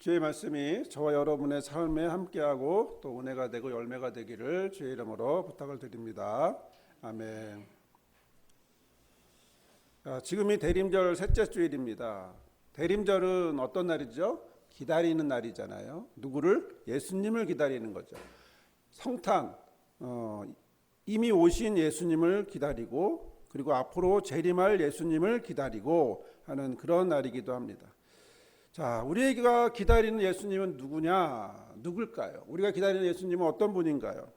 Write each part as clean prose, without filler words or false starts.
주의 말씀이 저와 여러분의 삶에 함께하고 또 은혜가 되고 열매가 되기를 주의 이름으로 부탁을 드립니다. 아멘. 지금이 대림절 셋째 주일입니다. 대림절은 어떤 날이죠? 기다리는 날이잖아요. 누구를? 예수님을 기다리는 거죠. 성탄, 이미 오신 예수님을 기다리고 그리고 앞으로 재림할 예수님을 기다리고 하는 그런 날이기도 합니다. 자, 우리가 기다리는 예수님은 누굴까요? 우리가 기다리는 예수님은 어떤 분인가요?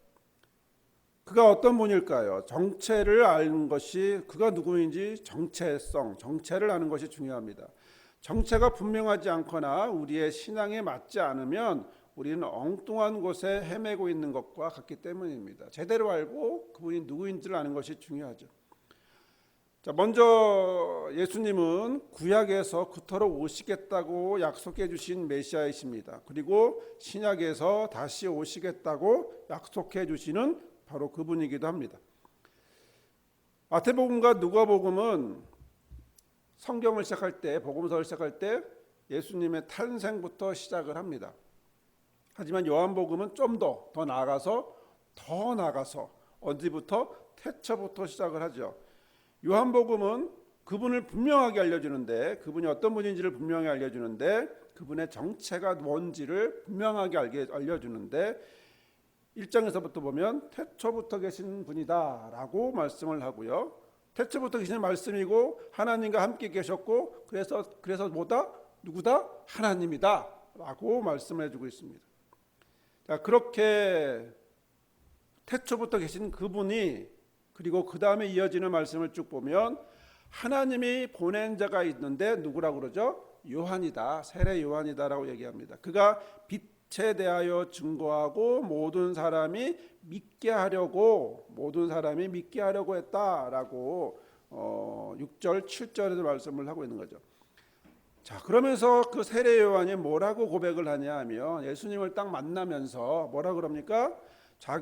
그가 어떤 분일까요? 정체를 아는 것이 그가 누구인지 정체를 아는 것이 중요합니다. 정체가 분명하지 않거나 우리의 신앙에 맞지 않으면 우리는 엉뚱한 곳에 헤매고 있는 것과 같기 때문입니다. 제대로 알고 그분이 누구인지를 아는 것이 중요하죠. 자, 먼저 예수님은 구약에서 그토록 오시겠다고 약속해 주신 메시아이십니다. 그리고 신약에서 다시 오시겠다고 약속해 주시는 바로 그분이기도 합니다. 마태복음과 누가복음은 성경을 시작할 때, 복음서를 시작할 때 예수님의 탄생부터 시작을 합니다. 하지만 요한복음은 좀 더 나아가서 어디부터? 태초부터 시작을 하죠. 요한복음은 그분을 분명하게 알려주는데, 그분이 어떤 분인지를 분명히 알려주는데, 그분의 정체가 뭔지를 분명하게 알려주는데 1장에서부터 보면 태초부터 계신 분이다 라고 말씀을 하고요. 태초부터 계신 말씀이고 하나님과 함께 계셨고 그래서 뭐다? 누구다? 하나님이다 라고 말씀을 해주고 있습니다. 자, 그렇게 태초부터 계신 그분이, 그리고 그 다음에 이어지는 말씀을 쭉 보면 하나님이 보낸 자가 있는데 누구라고 그러죠? 요한이다, 세례 요한이다라고 얘기합니다. 그가 빛에 대하여 증거하고 모든 사람이 믿게 하려고 했다라고 6절 7절에도 말씀을 하고 있는 거죠. 자, 그러면서 그 세례 요한이 뭐라고 고백을 하냐 하면 예수님을 딱 만나면서 뭐라 그럽니까?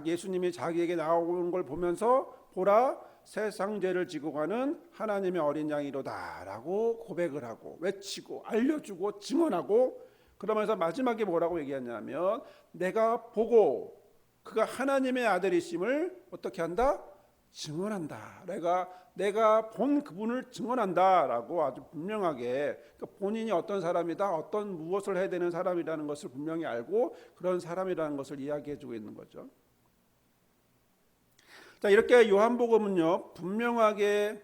예수님이 자기에게 나오는 걸 보면서 보라, 세상 죄를 지고 가는 하나님의 어린 양이로다 라고 고백을 하고 외치고 알려주고 증언하고, 그러면서 마지막에 뭐라고 얘기하냐면 내가 보고 그가 하나님의 아들이심을 어떻게 한다? 증언한다. 내가 본 그분을 증언한다 라고 아주 분명하게, 그러니까 본인이 어떤 사람이다, 어떤 무엇을 해야 되는 사람이라는 것을 분명히 알고 그런 사람이라는 것을 이야기해 주고 있는 거죠. 자, 이렇게 요한복음은요 분명하게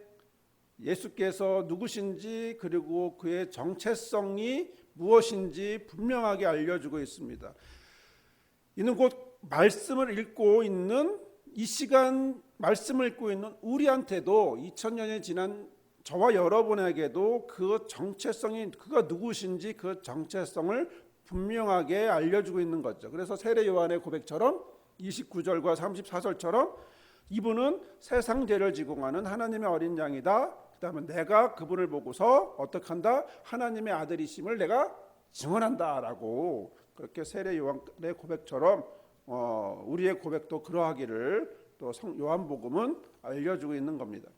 예수께서 누구신지 그리고 그의 정체성이 무엇인지 분명하게 알려주고 있습니다. 이는 곧 말씀을 읽고 있는 이 시간, 말씀을 읽고 있는 우리한테도 2000년이 지난 저와 여러분에게도 그 정체성이, 그가 누구신지 그 정체성을 분명하게 알려주고 있는 거죠. 그래서 세례 요한의 고백처럼 29절과 34절처럼 이분은 세상 죄를 지고 가는 하나님의 어린 양이다. 그다음에 내가 그분을 보고서 어떻게 한다? 하나님의 아들이심을 내가 증언한다라고, 그렇게 세례 요한의 고백처럼 우리의 고백도 그러하기를 또 요한복음은 알려주고 있는 겁니다.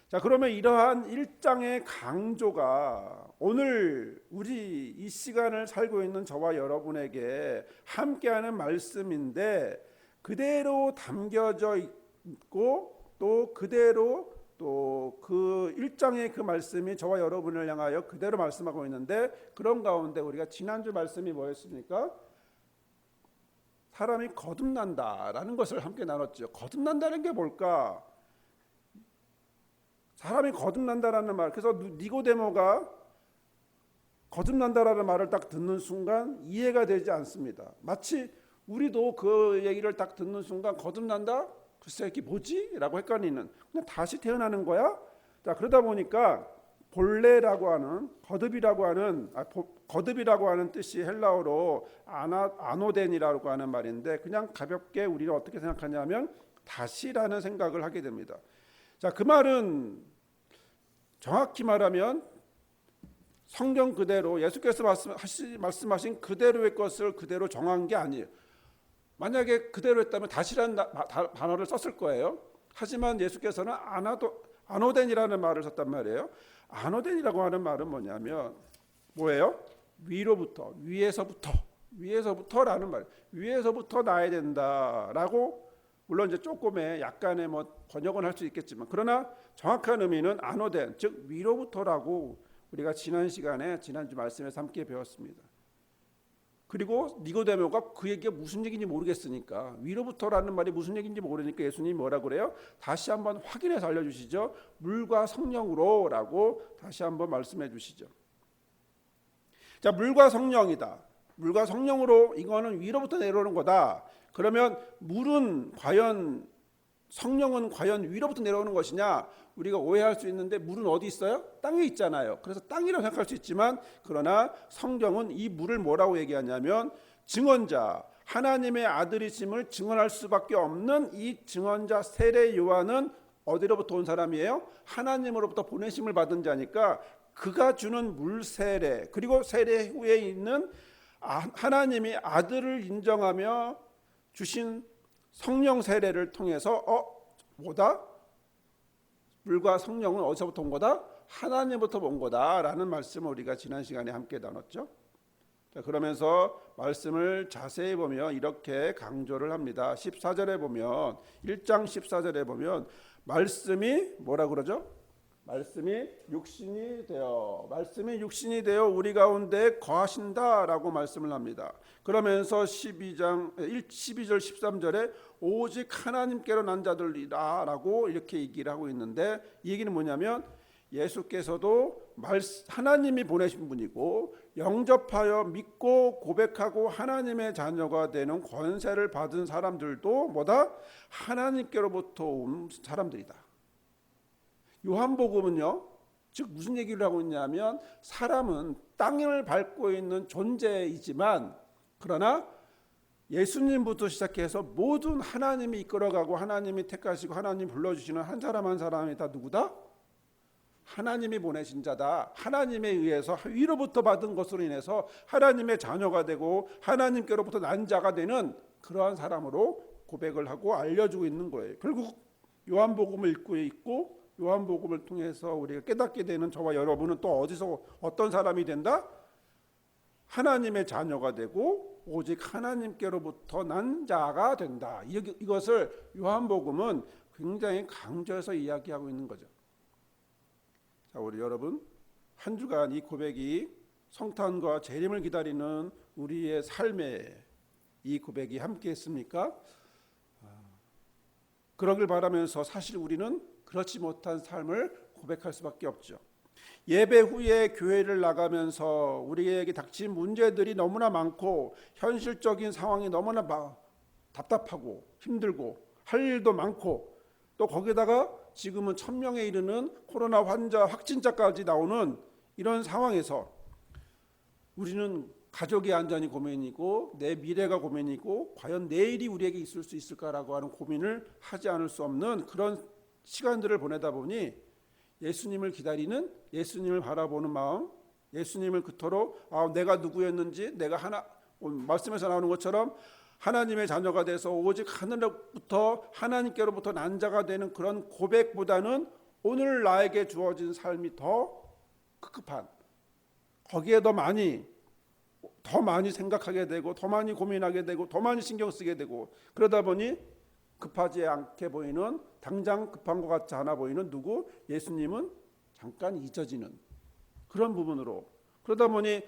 자, 그러면 이러한 1장의 강조가 오늘 우리 이 시간을 살고 있는 저와 여러분에게 함께하는 말씀인데 그대로 담겨져 있고 또 그대로 또 그 1장의 그 말씀이 저와 여러분을 향하여 그대로 말씀하고 있는데, 그런 가운데 우리가 지난주 말씀이 뭐였습니까? 사람이 거듭난다라는 것을 함께 나눴죠. 거듭난다는 게 뭘까? 사람이 거듭난다라는 말, 그래서 니고데모가 거듭난다라는 말을 딱 듣는 순간 이해가 되지 않습니다. 마치 우리도 그 얘기를 딱 듣는 순간 거듭난다? 글쎄 이게 뭐지? 라고 헷갈리는, 그냥 다시 태어나는 거야? 자, 그러다 보니까 본래라고 하는 거듭이라고 하는 뜻이 헬라어로 아노덴이라고 하는 말인데, 그냥 가볍게 우리는 어떻게 생각하냐면 다시라는 생각을 하게 됩니다. 자, 그 말은 정확히 말하면 성경 그대로 예수께서 말씀하신 그대로의 것을 그대로 정한 게 아니에요. 만약에 그대로 했다면 다시라는 단어를 썼을 거예요. 하지만 예수께서는 아노덴이라는 말을 썼단 말이에요. 아노덴이라고 하는 말은 뭐냐면 뭐예요? 위로부터, 위에서부터라는 말, 위에서부터 나야 된다라고, 물론 이제 조금의 약간의 번역은 할 수 있겠지만, 그러나 정확한 의미는 아노덴, 즉 위로부터라고 우리가 지난주 말씀에서 함께 배웠습니다. 그리고 니고데모가 그 얘기가 무슨 얘기인지 모르겠으니까, 위로부터라는 말이 무슨 얘기인지 모르니까 예수님이 뭐라 그래요? 다시 한번 확인해서 알려주시죠. 물과 성령으로라고 다시 한번 말씀해 주시죠. 자, 물과 성령이다. 물과 성령으로, 이거는 위로부터 내려오는 거다. 그러면 성령은 과연 위로부터 내려오는 것이냐? 우리가 오해할 수 있는데, 물은 어디 있어요? 땅에 있잖아요. 그래서 땅이라고 생각할 수 있지만, 그러나 성경은 이 물을 뭐라고 얘기하냐면 증언자, 하나님의 아들이심을 증언할 수밖에 없는 이 증언자 세례 요한은 어디로부터 온 사람이에요? 하나님으로부터 보내심을 받은 자니까 그가 주는 물 세례, 그리고 세례 후에 있는 하나님이 아들을 인정하며 주신 성령 세례를 통해서 뭐다? 물과 성령은 어디서부터 온 거다? 하나님부터 온 거다라는 말씀을 우리가 지난 시간에 함께 나눴죠. 자, 그러면서 말씀을 자세히 보면 이렇게 강조를 합니다. 14절에 보면, 1장 14절에 보면 말씀이 뭐라 그러죠? 말씀이 육신이 되어 우리 가운데 거하신다라고 말씀을 합니다. 그러면서 12절 13절에 오직 하나님께로 난 자들이라라고 이렇게 얘기를 하고 있는데, 이 얘기는 뭐냐면 예수께서도 하나님이 보내신 분이고, 영접하여 믿고 고백하고 하나님의 자녀가 되는 권세를 받은 사람들도 뭐다? 하나님께로부터 온 사람들이다. 요한복음은요, 즉 무슨 얘기를 하고 있냐면, 사람은 땅을 밟고 있는 존재이지만, 그러나 예수님부터 시작해서 모든 하나님이 이끌어가고 하나님이 택하시고 하나님 불러주시는 한 사람 한 사람이 다 누구다? 하나님이 보내신 자다. 하나님에 의해서 위로부터 받은 것으로 인해서 하나님의 자녀가 되고 하나님께로부터 난 자가 되는 그러한 사람으로 고백을 하고 알려주고 있는 거예요. 결국 요한복음을 읽고 있고, 요한복음을 통해서 우리가 깨닫게 되는 저와 여러분은 또 어디서 어떤 사람이 된다? 하나님의 자녀가 되고 오직 하나님께로부터 난 자가 된다. 이것을 요한복음은 굉장히 강조해서 이야기하고 있는 거죠. 자, 우리 여러분, 한 주간 이 고백이 성탄과 재림을 기다리는 우리의 삶에 이 고백이 함께 했습니까? 그러길 바라면서 사실 우리는 그렇지 못한 삶을 고백할 수밖에 없죠. 예배 후에 교회를 나가면서 우리에게 닥친 문제들이 너무나 많고, 현실적인 상황이 너무나 답답하고 힘들고 할 일도 많고, 또 거기다가 지금은 1000명에 이르는 코로나 환자 확진자까지 나오는 이런 상황에서 우리는 가족의 안전이 고민이고 내 미래가 고민이고 과연 내일이 우리에게 있을 수 있을까라고 하는 고민을 하지 않을 수 없는 그런 시간들을 보내다 보니, 예수님을 기다리는, 예수님을 바라보는 마음, 예수님을 그토록 내가 누구였는지, 내가 말씀에서 나오는 것처럼 하나님의 자녀가 돼서 오직 하늘로부터 하나님께로부터 난 자가 되는 그런 고백보다는 오늘 나에게 주어진 삶이 더 급급한, 거기에 더 많이 생각하게 되고 더 많이 고민하게 되고 더 많이 신경 쓰게 되고, 그러다 보니 급하지 않게 보이는, 당장 급한 것 같지 않아 보이는 예수님은 잠깐 잊어지는 그런 부분으로, 그러다 보니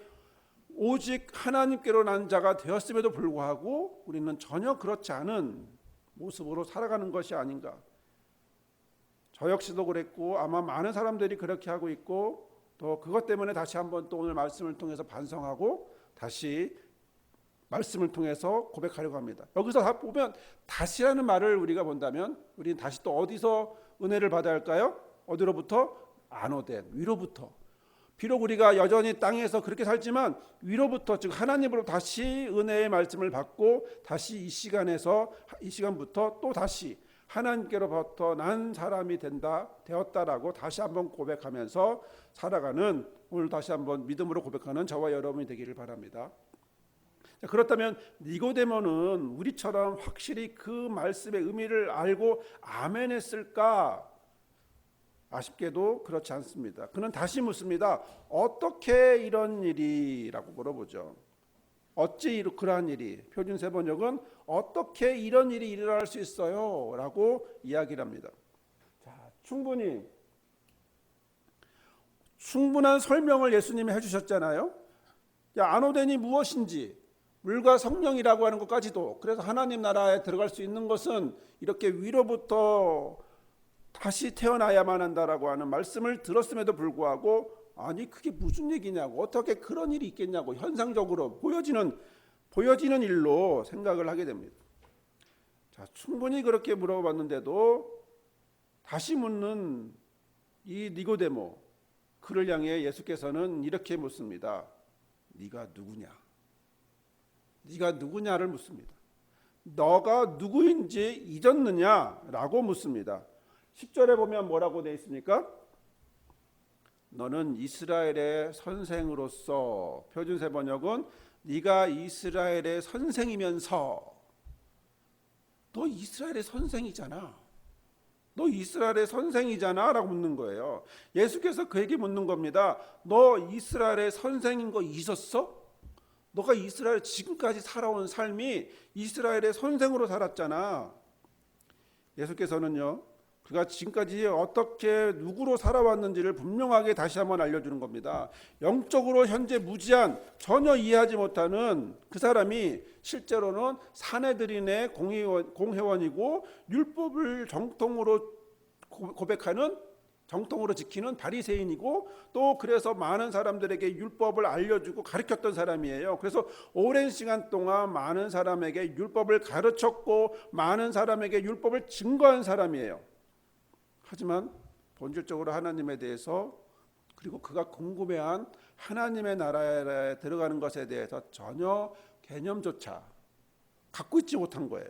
오직 하나님께로 난 자가 되었음에도 불구하고 우리는 전혀 그렇지 않은 모습으로 살아가는 것이 아닌가. 저 역시도 그랬고 아마 많은 사람들이 그렇게 하고 있고, 또 그것 때문에 다시 한번 또 오늘 말씀을 통해서 반성하고 다시 말씀을 통해서 고백하려고 합니다. 여기서 다 보면 다시라는 말을 우리가 본다면 우리는 다시 또 어디서 은혜를 받아야 할까요? 어디로부터? 아노덴, 위로부터. 비록 우리가 여전히 땅에서 그렇게 살지만 위로부터, 즉 하나님으로 다시 은혜의 말씀을 받고 다시 이 시간부터 또 다시 하나님께로부터 난 사람이 되었다라고 다시 한번 고백하면서 살아가는, 오늘 다시 한번 믿음으로 고백하는 저와 여러분이 되기를 바랍니다. 자, 그렇다면 니고데모는 우리처럼 확실히 그 말씀의 의미를 알고 아멘 했을까? 아쉽게도 그렇지 않습니다. 그는 다시 묻습니다. 어떻게 이런 일이라고 물어보죠. 어찌 그러한 일이, 표준 세번역은 어떻게 이런 일이 일어날 수 있어요? 라고 이야기를 합니다. 자, 충분한 설명을 예수님이 해주셨잖아요. 아노덴이 무엇인지, 물과 성령이라고 하는 것까지도, 그래서 하나님 나라에 들어갈 수 있는 것은 이렇게 위로부터 다시 태어나야만 한다라고 하는 말씀을 들었음에도 불구하고, 아니 그게 무슨 얘기냐고, 어떻게 그런 일이 있겠냐고 현상적으로 보여지는 일로 생각을 하게 됩니다. 자, 충분히 그렇게 물어봤는데도 다시 묻는 이 니고데모, 그를 향해 예수께서는 이렇게 묻습니다. 네가 누구냐? 네가 누구냐를 묻습니다. 너가 누구인지 잊었느냐라고 묻습니다. 10절에 보면 뭐라고 되어 있습니까? 너는 이스라엘의 선생으로서, 표준세 번역은 네가 이스라엘의 선생이면서, 너 이스라엘의 선생이잖아. 너 이스라엘의 선생이잖아 라고 묻는 거예요. 예수께서 그에게 묻는 겁니다. 너 이스라엘의 선생인 거 잊었어? 너가 이스라엘 지금까지 살아온 삶이 이스라엘의 선생으로 살았잖아. 예수께서는요, 그가 지금까지 어떻게 누구로 살아왔는지를 분명하게 다시 한번 알려주는 겁니다. 영적으로 현재 무지한, 전혀 이해하지 못하는 그 사람이 실제로는 사내들인의 공회원이고 율법을 정통으로 고백하는, 정통으로 지키는 바리새인이고, 또 그래서 많은 사람들에게 율법을 알려주고 가르쳤던 사람이에요. 그래서 오랜 시간 동안 많은 사람에게 율법을 가르쳤고 많은 사람에게 율법을 증거한 사람이에요. 하지만 본질적으로 하나님에 대해서, 그리고 그가 궁금해한 하나님의 나라에 들어가는 것에 대해서 전혀 개념조차 갖고 있지 못한 거예요.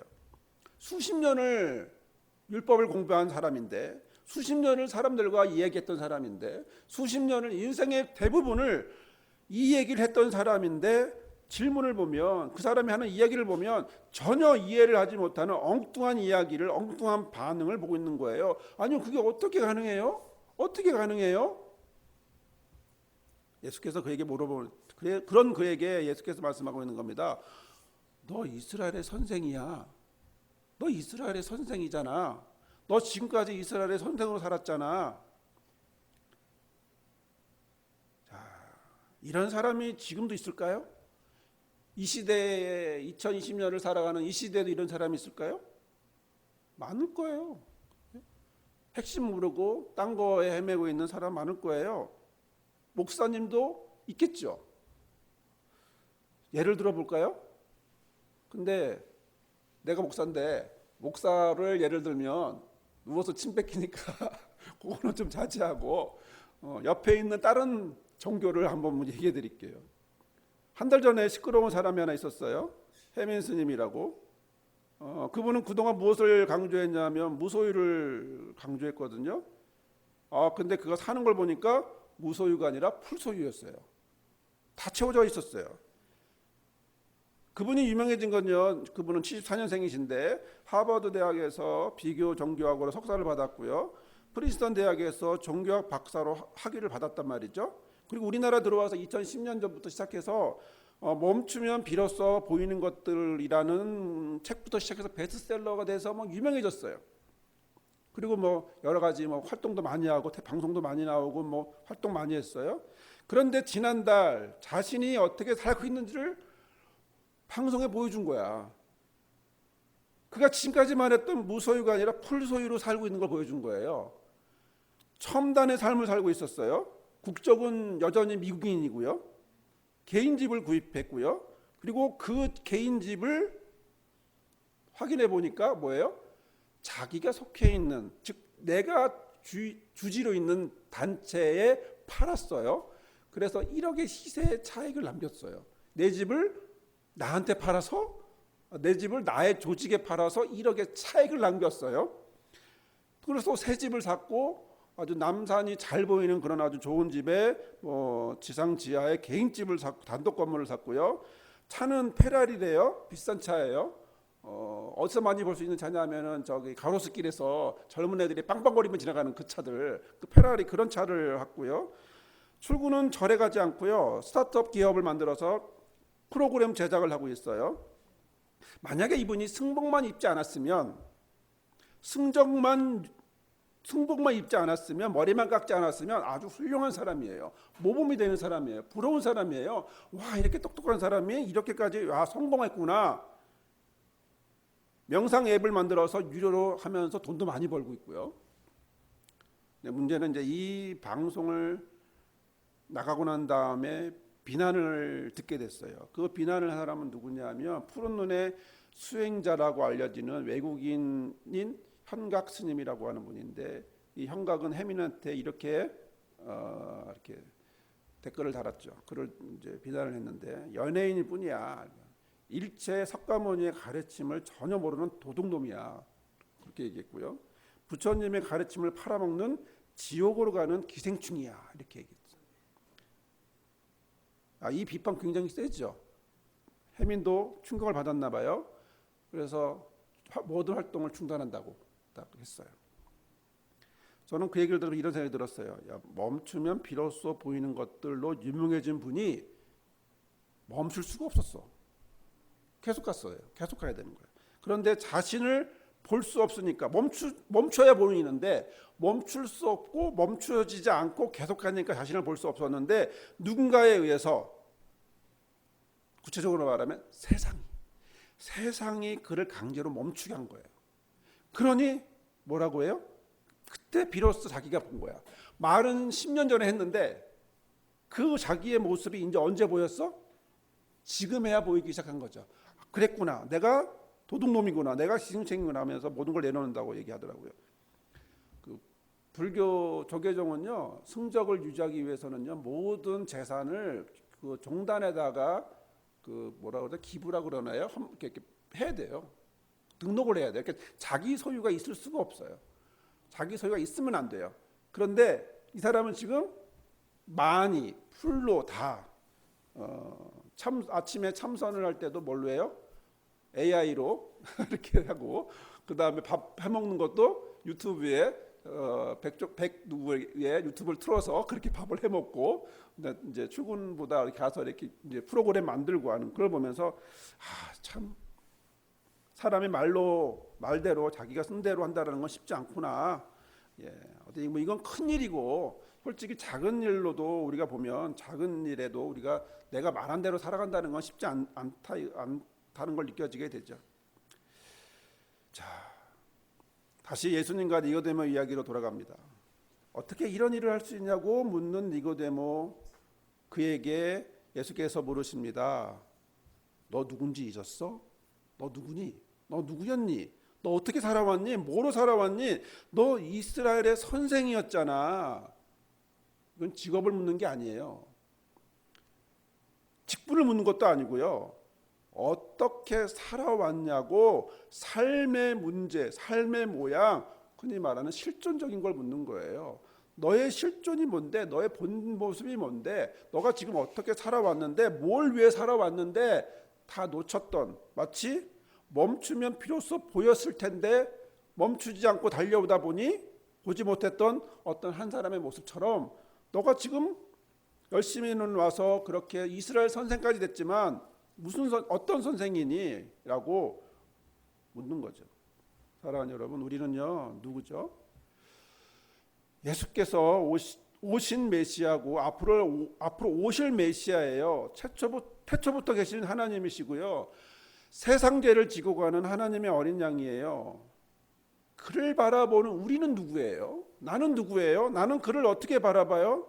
수십 년을 율법을 공부한 사람인데, 수십 년을 사람들과 이야기했던 사람인데, 수십 년을 인생의 대부분을 이 얘기를 했던 사람인데, 질문을 보면, 그 사람이 하는 이야기를 보면 전혀 이해를 하지 못하는 엉뚱한 이야기를, 엉뚱한 반응을 보고 있는 거예요. 아니요, 그게 어떻게 가능해요? 어떻게 가능해요? 예수께서 그에게 물어보는, 그런 그에게 예수께서 말씀하고 있는 겁니다. 너 이스라엘의 선생이야. 너 이스라엘의 선생이잖아. 너 지금까지 이스라엘의 선생으로 살았잖아. 자, 이런 사람이 지금도 있을까요? 이 시대에 2020년을 살아가는 이 시대에도 이런 사람이 있을까요? 많을 거예요. 핵심 모르고 딴 거에 헤매고 있는 사람 많을 거예요. 목사님도 있겠죠. 예를 들어 볼까요? 근데 내가 목사인데, 목사를 예를 들면 누워서 침 뱉기니까 그거는 좀 자제하고, 옆에 있는 다른 종교를 한번 얘기해 드릴게요. 한 달 전에 시끄러운 사람이 하나 있었어요. 해민 스님이라고. 그분은 그동안 무엇을 강조했냐면 무소유를 강조했거든요. 근데 그거 사는 걸 보니까 무소유가 아니라 풀소유였어요. 다 채워져 있었어요. 그분이 유명해진 건요, 그분은 74년생이신데 하버드 대학에서 비교 종교학으로 석사를 받았고요, 프린스턴 대학에서 종교학 박사로 학위를 받았단 말이죠. 그리고 우리나라 들어와서 2010년 전부터 시작해서 멈추면 비로소 보이는 것들이라는 책부터 시작해서 베스트셀러가 돼서 유명해졌어요. 그리고 여러 가지 활동도 많이 하고 방송도 많이 나오고 활동 많이 했어요. 그런데 지난달 자신이 어떻게 살고 있는지를 방송에 보여준 거야. 그가 지금까지 말했던 무소유가 아니라 풀소유로 살고 있는 걸 보여준 거예요. 첨단의 삶을 살고 있었어요. 국적은 여전히 미국인이고요. 개인 집을 구입했고요. 그리고 그 개인 집을 확인해 보니까 뭐예요? 자기가 속해 있는, 즉 내가 주지로 있는 단체에 팔았어요. 그래서 1억의 시세 차익을 남겼어요. 내 집을 나한테 팔아서, 내 집을 나의 조직에 팔아서 1억의 차익을 남겼어요. 그래서 새 집을 샀고, 아주 남산이 잘 보이는 그런 아주 좋은 집에 지상 지하에 개인 집을 샀고, 단독 건물을 샀고요. 차는 페라리래요. 비싼 차예요. 어디서 많이 볼 수 있는 차냐 하면은 저기 가로수길에서 젊은 애들이 빵빵거리며 지나가는 그 차들, 그 페라리 그런 차를 갖고요. 출근은 절에 가지 않고요. 스타트업 기업을 만들어서 프로그램 제작을 하고 있어요. 만약에 이분이 승복만 입지 않았으면, 승복만 입지 않았으면, 머리만 깎지 않았으면 아주 훌륭한 사람이에요. 모범이 되는 사람이에요. 부러운 사람이에요. 와, 이렇게 똑똑한 사람이 이렇게까지 성공했구나. 명상 앱을 만들어서 유료로 하면서 돈도 많이 벌고 있고요. 문제는 이제 이 방송을 나가고 난 다음에 비난을 듣게 됐어요. 그 비난을 한 사람은 누구냐면 푸른 눈의 수행자라고 알려지는 외국인인 현각 스님이라고 하는 분인데, 이 현각은 혜민한테 이렇게 댓글을 달았죠. 그를 이제 비난을 했는데, 연예인일 뿐이야. 일체 석가모니의 가르침을 전혀 모르는 도둑놈이야. 그렇게 얘기했고요. 부처님의 가르침을 팔아먹는 지옥으로 가는 기생충이야. 이렇게 얘기했죠. 이 비판 굉장히 세죠. 혜민도 충격을 받았나 봐요. 그래서 모든 활동을 중단한다고 딱 했어요. 저는 그 얘기를 들으면 이런 생각이 들었어요. 멈추면 비로소 보이는 것들로 유명해진 분이 멈출 수가 없었어. 계속 갔어요. 계속 가야 되는 거예요. 그런데 자신을 볼 수 없으니까 멈춰야 보이는데 멈출 수 없고 멈춰지지 않고 계속 가니까 자신을 볼 수 없었는데, 누군가에 의해서, 구체적으로 말하면 세상이 그를 강제로 멈추게 한 거예요. 그러니 뭐라고 해요? 그때 비로소 자기가 본 거야. 말은 10년 전에 했는데 그 자기의 모습이 이제 언제 보였어? 지금에야 보이기 시작한 거죠. 그랬구나. 내가 도둑놈이구나. 내가 기생충이구나 하면서 모든 걸 내놓는다고 얘기하더라고요. 그 불교 조계종은요, 승적을 유지하기 위해서는요, 모든 재산을 그 종단에다가 그 뭐라 그러죠? 기부라 그러나요? 이렇게 해야 돼요. 등록을 해야 돼요. 그러니까 자기 소유가 있을 수가 없어요. 자기 소유가 있으면 안 돼요. 그런데 이 사람은 지금 많이 풀로 다 아침에 참선을 할 때도 뭘로 해요? AI로 이렇게 하고, 그 다음에 밥 해먹는 것도 유튜브에 백 누구의 유튜브를 틀어서 그렇게 밥을 해먹고, 이제 출근보다 이렇게 가서 이렇게 이제 프로그램 만들고 하는 그걸 보면서 참 사람이 말대로 자기가 쓴 대로 한다는 건 쉽지 않구나. 어디 뭐 이건 큰 일이고, 솔직히 작은 일로도 우리가 보면 작은 일에도 우리가 내가 말한 대로 살아간다는 건 쉽지 않다는 걸 느껴지게 되죠. 자, 다시 예수님과 니고데모 이야기로 돌아갑니다. 어떻게 이런 일을 할 수 있냐고 묻는 니고데모, 그에게 예수께서 물으십니다. 너 누군지 잊었어? 너 누구니? 너 누구였니? 너 어떻게 살아왔니? 뭐로 살아왔니? 너 이스라엘의 선생이었잖아. 이건 직업을 묻는 게 아니에요. 직분을 묻는 것도 아니고요. 어떻게 살아왔냐고 삶의 문제, 삶의 모양, 흔히 말하는 실존적인 걸 묻는 거예요. 너의 실존이 뭔데? 너의 본 모습이 뭔데? 너가 지금 어떻게 살아왔는데? 뭘 위해 살아왔는데? 다 놓쳤던, 마치 멈추면 비로소 보였을 텐데 멈추지 않고 달려오다 보니 보지 못했던 어떤 한 사람의 모습처럼, 너가 지금 열심히는 와서 그렇게 이스라엘 선생까지 됐지만 어떤 선생이니? 라고 묻는 거죠. 사랑하는 여러분, 우리는요, 누구죠? 예수께서 오신 메시아고 앞으로 오실 메시아예요. 태초부터 계신 하나님이시고요. 세상 죄를 지고 가는 하나님의 어린 양이에요. 그를 바라보는 우리는 누구예요? 나는 누구예요? 나는 그를 어떻게 바라봐요?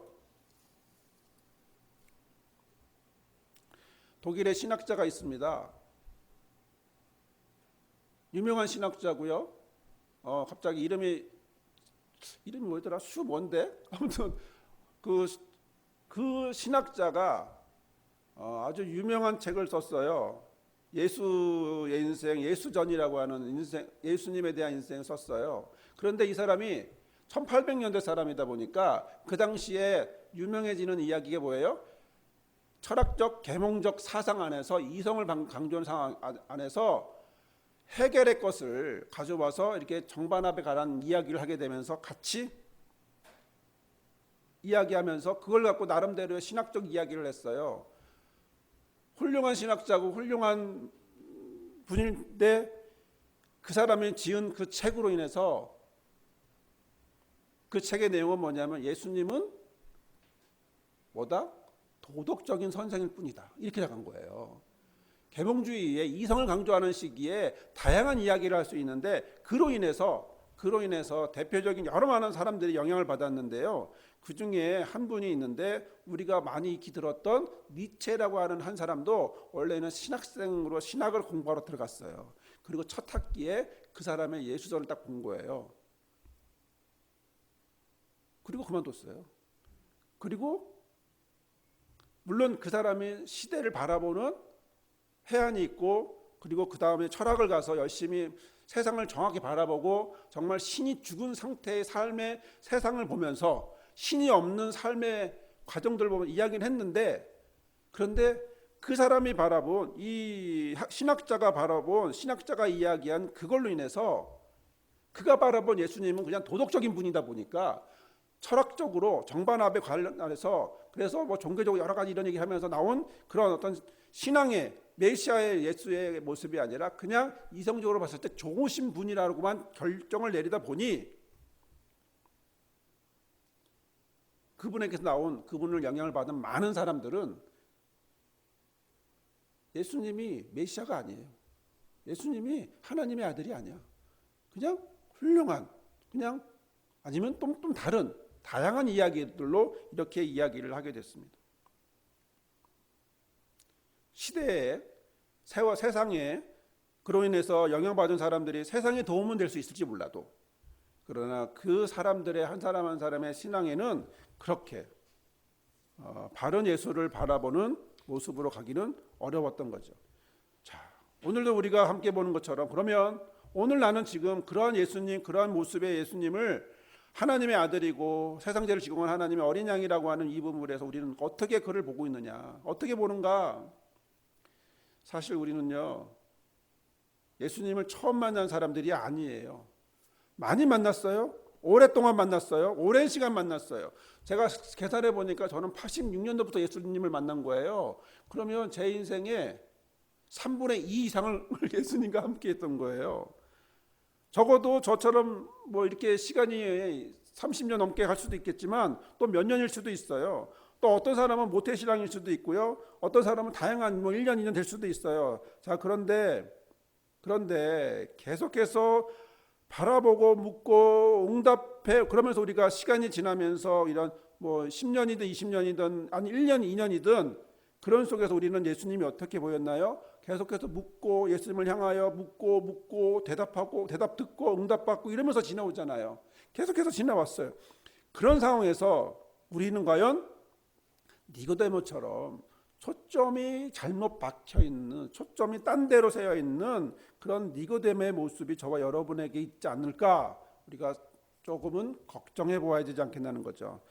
독일의 신학자가 있습니다. 유명한 신학자고요. 갑자기 이름이 뭐더라? 뭔데? 아무튼 그 신학자가 아주 유명한 책을 썼어요. 예수의 인생, 예수전이라고 하는 인생, 예수님에 대한 인생을 썼어요. 그런데 이 사람이 1800년대 사람이다 보니까 그 당시에 유명해지는 이야기가 뭐예요? 철학적, 계몽적 사상 안에서, 이성을 강조하는 상황 안에서 헤겔의 것을 가져와서 이렇게 정반합에 관한 이야기를 하게 되면서 같이 이야기하면서 그걸 갖고 나름대로 신학적 이야기를 했어요. 훌륭한 신학자고 훌륭한 분인데 그 사람이 지은 그 책으로 인해서 그 책의 내용은 뭐냐면 예수님은 뭐다? 도덕적인 선생일 뿐이다. 이렇게 나간 거예요. 계몽주의의 이성을 강조하는 시기에 다양한 이야기를 할 수 있는데 그로 인해서 대표적인 여러 많은 사람들이 영향을 받았는데요. 그 중에 한 분이 있는데 우리가 많이 익히 들었던 니체라고 하는 한 사람도 원래는 신학생으로 신학을 공부하러 들어갔어요. 그리고 첫 학기에 그 사람의 예수전을 딱 본 거예요. 그리고 그만뒀어요. 그리고 물론 그 사람이 시대를 바라보는 해안이 있고 그리고 그 다음에 철학을 가서 열심히 세상을 정확히 바라보고 정말 신이 죽은 상태의 삶의 세상을 보면서 신이 없는 삶의 과정들을 보면 이야기는 했는데 그런데 그 사람이 바라본 이 신학자가 이야기한 그걸로 인해서 그가 바라본 예수님은 그냥 도덕적인 분이다 보니까 철학적으로 정반합에 관련해서 그래서 뭐 종교적으로 여러 가지 이런 얘기하면서 나온 그런 어떤 신앙의 메시아의 예수의 모습이 아니라 그냥 이성적으로 봤을 때 좋으신 분이라고만 결정을 내리다 보니 그분에게서 나온 그분을 영향을 받은 많은 사람들은 예수님이 메시아가 아니에요. 예수님이 하나님의 아들이 아니야. 그냥 훌륭한 그냥 아니면 좀 다른 다양한 이야기들로 이렇게 이야기를 하게 됐습니다. 시대에 세상에 그로 인해서 영향받은 사람들이 세상에 도움은 될 수 있을지 몰라도 그러나 그 사람들의 한 사람 한 사람의 신앙에는 그렇게 바른 예수를 바라보는 모습으로 가기는 어려웠던 거죠. 자, 오늘도 우리가 함께 보는 것처럼 그러면 오늘 나는 지금 그러한 예수님, 그러한 모습의 예수님을 하나님의 아들이고 세상 죄를 지고 온 하나님의 어린 양이라고 하는 이 부분에서 우리는 어떻게 그를 보고 있느냐, 어떻게 보는가? 사실 우리는요 예수님을 처음 만난 사람들이 아니에요. 많이 만났어요. 오랫동안 만났어요. 오랜 시간 만났어요. 제가 계산해 보니까 저는 86년도부터 예수님을 만난 거예요. 그러면 제 인생의 3분의 2 이상을 예수님과 함께 했던 거예요. 적어도 저처럼 뭐 이렇게 시간이 30년 넘게 갈 수도 있겠지만 또 몇 년일 수도 있어요. 또 어떤 사람은 모태신앙일 수도 있고요. 어떤 사람은 다양한 뭐 1년, 2년 될 수도 있어요. 자, 그런데 계속해서 바라보고 묻고 응답해 그러면서 우리가 시간이 지나면서 이런 뭐 10년이든 20년이든 아니 1년, 2년이든 그런 속에서 우리는 예수님이 어떻게 보였나요? 계속해서 묻고 예수님을 향하여 묻고 대답하고 대답 듣고 응답받고 이러면서 지나오잖아요. 계속해서 지나왔어요. 그런 상황에서 우리는 과연 니고데모처럼 초점이 잘못 박혀 있는 초점이 딴 데로 세어 있는 그런 니고데모의 모습이 저와 여러분에게 있지 않을까 우리가 조금은 걱정해 보아야 되지 않겠냐는 거죠.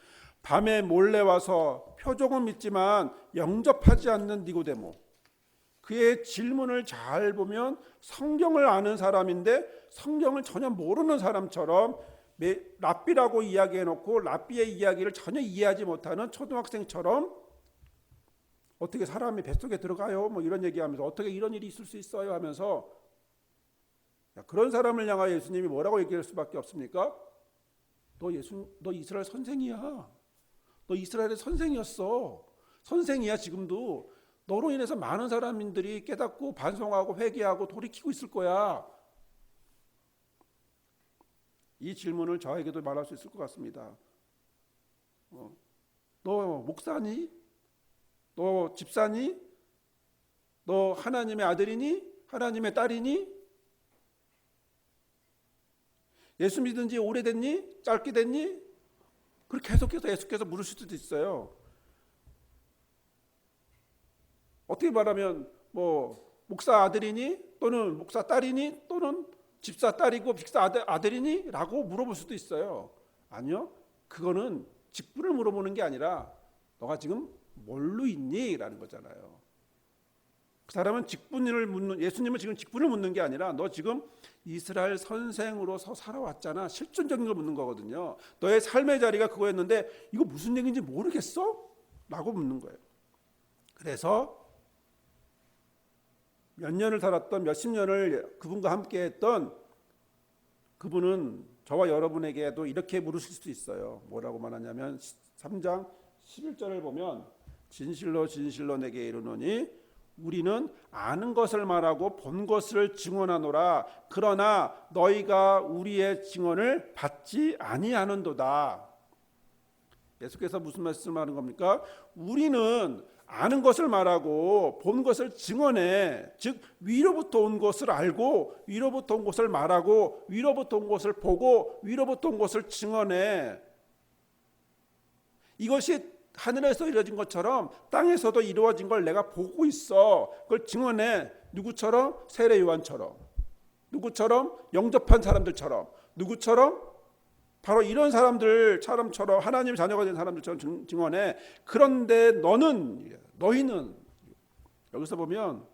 밤에 몰래 와서 표적은 믿지만 영접하지 않는 니고데모, 그의 질문을 잘 보면 성경을 아는 사람인데 성경을 전혀 모르는 사람처럼 랍비라고 이야기해놓고 랍비의 이야기를 전혀 이해하지 못하는 초등학생처럼 어떻게 사람이 뱃속에 들어가요? 뭐 이런 얘기하면서 어떻게 이런 일이 있을 수 있어요? 하면서 그런 사람을 향하여 예수님이 뭐라고 얘기할 수밖에 없습니까? 너 이스라엘 선생이야. 너 이스라엘의 선생이었어. 선생이야 지금도. 너로 인해서 많은 사람들이 깨닫고 반성하고 회개하고 돌이키고 있을 거야. 이 질문을 저에게도 말할 수 있을 것 같습니다. 너 목사니? 너 집사니? 너 하나님의 아들이니? 하나님의 딸이니? 예수 믿은 지 오래됐니? 짧게 됐니? 그렇게 계속해서 물을 수도 있어요. 어떻게 말하면 뭐 목사 아들이니? 또는 목사 딸이니? 또는 집사 딸이고 집사 아들이니? 라고 물어볼 수도 있어요. 아니요. 그거는 직분을 물어보는 게 아니라 너가 지금 뭘로 있니? 라는 거잖아요. 그 사람은 직분을 묻는, 예수님은 지금 직분을 묻는 게 아니라 너 지금 이스라엘 선생으로서 살아왔잖아, 실존적인 걸 묻는 거거든요. 너의 삶의 자리가 그거였는데 이거 무슨 얘기인지 모르겠어? 라고 묻는 거예요. 그래서 몇 년을 살았던, 몇십 년을 그분과 함께 했던 그분은 저와 여러분에게도 이렇게 물으실 수 있어요. 뭐라고 말하냐면 3장 11절을 보면 진실로 진실로 내게 이르노니 우리는 아는 것을 말하고 본 것을 증언하노라. 그러나 너희가 우리의 증언을 받지 아니하는도다. 예수께서 무슨 말씀하는 겁니까? 우리는 아는 것을 말하고 본 것을 증언해. 즉 위로부터 온 것을 알고 위로부터 온 것을 말하고 위로부터 온 것을 보고 위로부터 온 것을 증언해. 이것이 하늘에서 이루어진 것처럼 땅에서도 이루어진 걸 내가 보고 있어. 그걸 증언해. 누구처럼? 세례 요한처럼. 누구처럼? 영접한 사람들처럼. 누구처럼? 바로 이런 사람들처럼 하나님의 자녀가 된 사람들처럼 증언해. 그런데 너희는 여기서 보면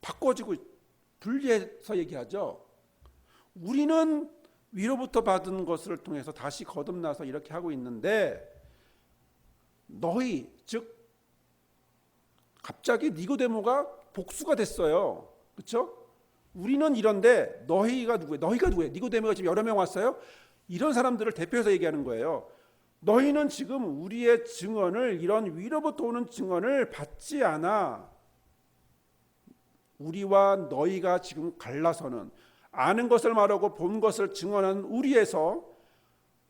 바꿔지고 분리해서 얘기하죠. 우리는 위로부터 받은 것을 통해서 다시 거듭나서 이렇게 하고 있는데 너희, 즉 갑자기 니고데모가 복수가 됐어요. 그렇죠? 우리는 이런데 너희가 누구예요? 너희가 누구예요? 니고데모가 지금 여러 명 왔어요. 이런 사람들을 대표해서 얘기하는 거예요. 너희는 지금 우리의 증언을, 이런 위로부터 오는 증언을 받지 않아. 우리와 너희가 지금 갈라서는, 아는 것을 말하고 본 것을 증언하는 우리에서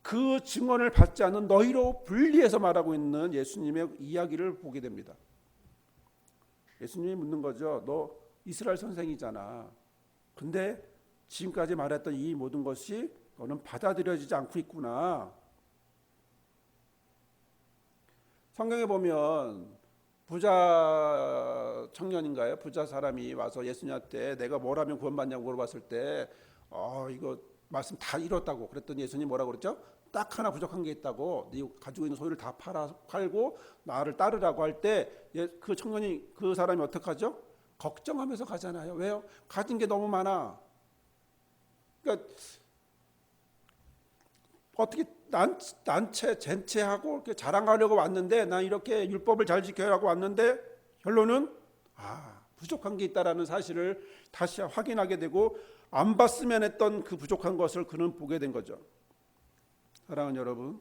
그 증언을 받지 않는 너희로 분리해서 말하고 있는 예수님의 이야기를 보게 됩니다. 예수님이 묻는 거죠. 너 이스라엘 선생이잖아. 근데 지금까지 말했던 이 모든 것이 너는 받아들여지지 않고 있구나. 성경에 보면 부자 청년인가요? 부자 사람이 와서 예수님한테 내가 뭘 하면 구원받냐고 물어봤을 때 이거 말씀 다 이뤘다고 그랬더니 예수님 뭐라고 그랬죠? 딱 하나 부족한 게 있다고. 네 가지고 있는 소유를 다 팔고 나를 따르라고 할 때 그 청년이, 그 사람이 어떻게 하죠? 걱정하면서 가잖아요. 왜요? 가진 게 너무 많아. 그러니까 어떻게 젠체하고 이렇게 자랑하려고 왔는데, 난 이렇게 율법을 잘 지켜라고 왔는데 결론은 부족한 게 있다라는 사실을 다시 확인하게 되고, 안 봤으면 했던 그 부족한 것을 그는 보게 된 거죠. 사랑하는 여러분,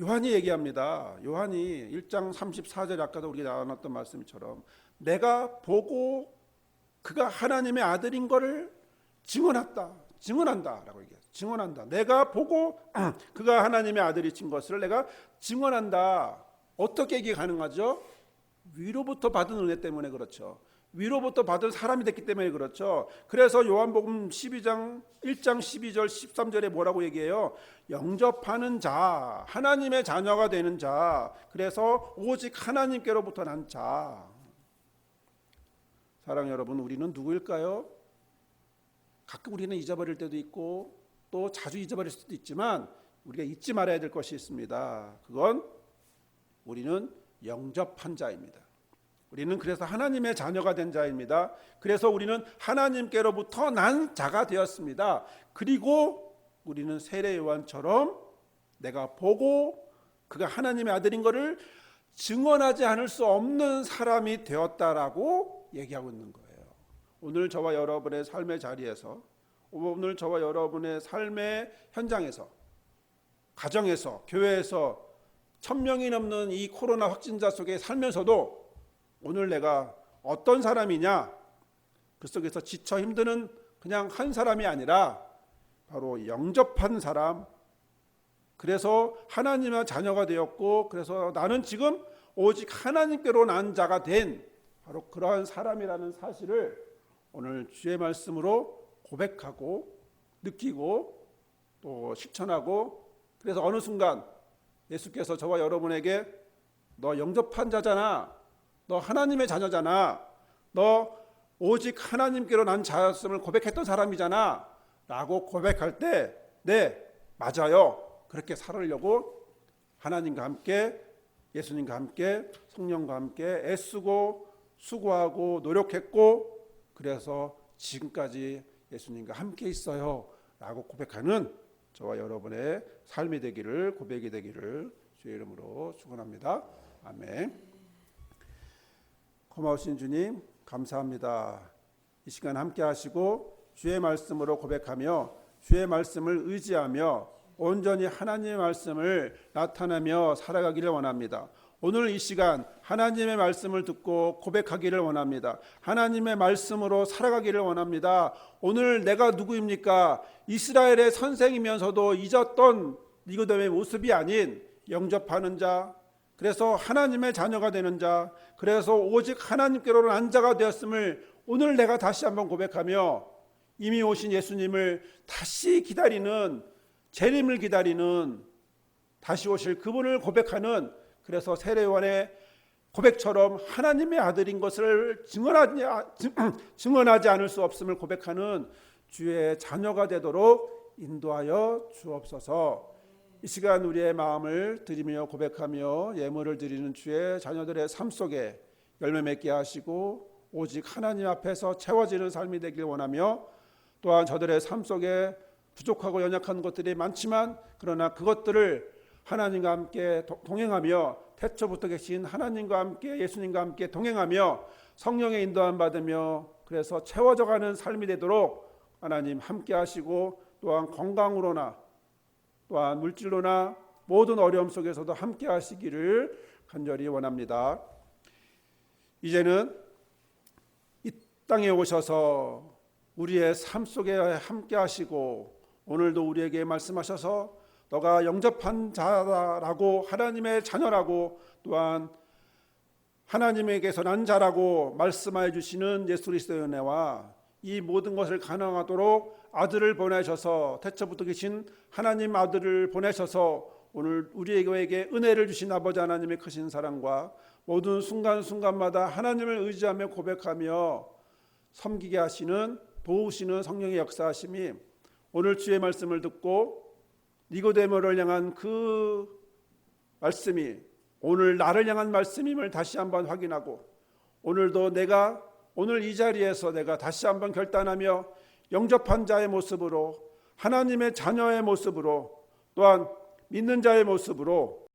요한이 얘기합니다. 요한이 1장 34절, 아까도 우리가 나눴던 말씀처럼 내가 보고 그가 하나님의 아들인 것을 증언한다라고 얘기해요. 증언한다. 내가 보고 그가 하나님의 아들이신 것을 내가 증언한다. 어떻게 이게 가능하죠? 위로부터 받은 은혜 때문에 그렇죠. 위로부터 받은 사람이 됐기 때문에 그렇죠. 그래서 요한복음 1장 12절 13절에 뭐라고 얘기해요? 영접하는 자, 하나님의 자녀가 되는 자, 그래서 오직 하나님께로부터 난 자. 사랑 여러분, 우리는 누구일까요? 가끔 우리는 잊어버릴 때도 있고 또 자주 잊어버릴 수도 있지만 우리가 잊지 말아야 될 것이 있습니다. 그건 우리는 영접한 자입니다. 우리는 그래서 하나님의 자녀가 된 자입니다. 그래서 우리는 하나님께로부터 난 자가 되었습니다. 그리고 우리는 세례 요한처럼 내가 보고 그가 하나님의 아들인 것을 증언하지 않을 수 없는 사람이 되었다라고 얘기하고 있는 거예요. 오늘 저와 여러분의 삶의 자리에서, 오늘 저와 여러분의 삶의 현장에서, 가정에서, 교회에서 1000명이 넘는 이 코로나 확진자 속에 살면서도 오늘 내가 어떤 사람이냐, 그 속에서 지쳐 힘드는 그냥 한 사람이 아니라 바로 영접한 사람, 그래서 하나님의 자녀가 되었고, 그래서 나는 지금 오직 하나님께로 난 자가 된 바로 그러한 사람이라는 사실을 오늘 주의 말씀으로 고백하고 느끼고 또 실천하고, 그래서 어느 순간 예수께서 저와 여러분에게 너 영접한 자잖아, 너 하나님의 자녀잖아, 너 오직 하나님께로 난 자였음을 고백했던 사람이잖아 라고 고백할 때 네, 맞아요, 그렇게 살으려고 하나님과 함께, 예수님과 함께, 성령과 함께 애쓰고 수고하고 노력했고, 그래서 지금까지 예수님과 함께 있어요 라고 고백하는 저와 여러분의 삶이 되기를, 고백이 되기를 주의 이름으로 축원합니다. 아멘. 고마우신 주님 감사합니다. 이 시간 함께 하시고 주의 말씀으로 고백하며 주의 말씀을 의지하며 온전히 하나님의 말씀을 나타내며 살아가기를 원합니다. 오늘 이 시간 하나님의 말씀을 듣고 고백하기를 원합니다. 하나님의 말씀으로 살아가기를 원합니다. 오늘 내가 누구입니까? 이스라엘의 선생이면서도 잊었던 니고데모의 모습이 아닌 영접하는 자, 그래서 하나님의 자녀가 되는 자, 그래서 오직 하나님께로 난 자가 되었음을 오늘 내가 다시 한번 고백하며 이미 오신 예수님을 다시 기다리는, 재림을 기다리는, 다시 오실 그분을 고백하는, 그래서 세례요한의 고백처럼 하나님의 아들인 것을 증언하지 않을 수 없음을 고백하는 주의 자녀가 되도록 인도하여 주옵소서. 이 시간 우리의 마음을 드리며 고백하며 예물을 드리는 주의 자녀들의 삶 속에 열매 맺게 하시고 오직 하나님 앞에서 채워지는 삶이 되길 원하며, 또한 저들의 삶 속에 부족하고 연약한 것들이 많지만 그러나 그것들을 하나님과 함께 동행하며 태초부터 계신 하나님과 함께, 예수님과 함께 동행하며 성령의 인도함 받으며 그래서 채워져가는 삶이 되도록 하나님 함께 하시고, 또한 건강으로나 또한 물질로나 모든 어려움 속에서도 함께 하시기를 간절히 원합니다. 이제는 이 땅에 오셔서 우리의 삶 속에 함께 하시고 오늘도 우리에게 말씀하셔서 너가 영접한 자라고, 하나님의 자녀라고, 또한 하나님에게서 난 자라고 말씀하여 주시는 예수 그리스도의 은혜와 이 모든 것을 가능하도록 아들을 보내셔서, 태초부터 계신 하나님 아들을 보내셔서 오늘 우리에게 은혜를 주신 아버지 하나님의 크신 사랑과 모든 순간순간마다 하나님을 의지하며 고백하며 섬기게 하시는, 도우시는 성령의 역사하심이 오늘 주의 말씀을 듣고 니고데모를 향한 그 말씀이 오늘 나를 향한 말씀임을 다시 한번 확인하고, 오늘도 내가 오늘 이 자리에서 내가 다시 한번 결단하며 영접한 자의 모습으로, 하나님의 자녀의 모습으로, 또한 믿는 자의 모습으로